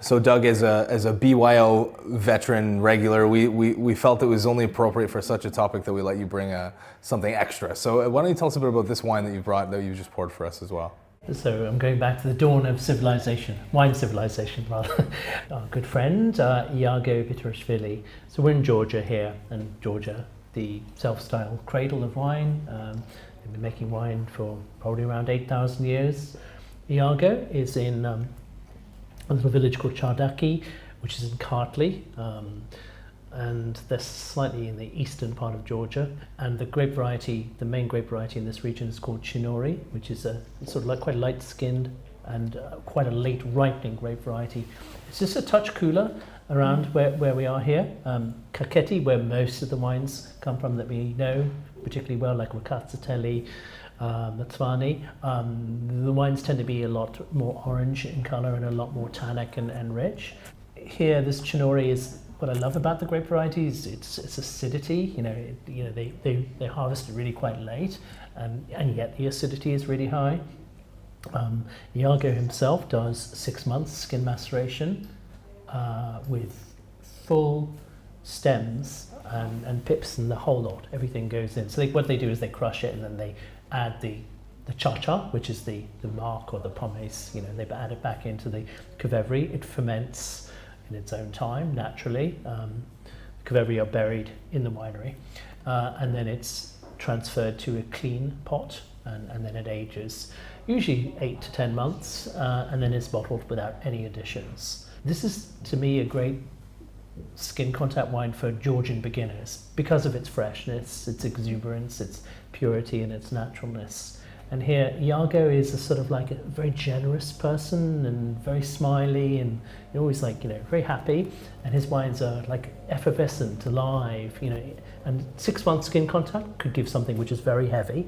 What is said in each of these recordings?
So Doug, as a BYO veteran regular, we felt it was only appropriate for such a topic that we let you bring something extra. So why don't you tell us a bit about this wine that you brought, that you just poured for us as well? So I'm going back to the dawn of civilization, wine civilization rather. Our good friend, Iago Bitarashvili. So we're in Georgia here, and Georgia, the self-styled cradle of wine. They've been making wine for probably around 8,000 years. Iago is in a little village called Chardaki, which is in Kartli, and they're slightly in the eastern part of Georgia. And the grape variety, the main grape variety in this region is called Chinuri, which is a sort of like quite light-skinned and quite a late ripening grape variety. It's just a touch cooler around where we are here. Kakheti, where most of the wines come from that we know particularly well, like Rakatsatelli, Matsvani. The wines tend to be a lot more orange in colour and a lot more tannic and rich. Here, this Chinuri is what I love about the grape variety is its acidity. They harvest it really quite late, and yet the acidity is really high. Iago himself does 6 months skin maceration with full stems and pips and the whole lot. Everything goes in. So what they do is they crush it and then they add the cha-cha, which is the marc or the pomace. They add it back into the kvevari. It ferments in its own time, naturally. Kvevari are buried in the winery. And then it's transferred to a clean pot, and then it ages, usually 8 to 10 months, and then it's bottled without any additions. This is, to me, a great skin contact wine for Georgian beginners because of its freshness, its exuberance, its purity, and its naturalness. And here, Iago is a sort of like a very generous person and very smiley and always very happy. And his wines are like effervescent, alive, and 6 months skin contact could give something which is very heavy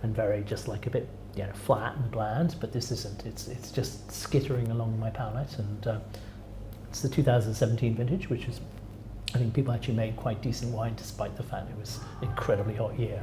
and very just like a bit, flat and bland, but this isn't. It's just skittering along my palate, and it's the 2017 vintage, which is, I think people actually made quite decent wine despite the fact it was an incredibly hot year.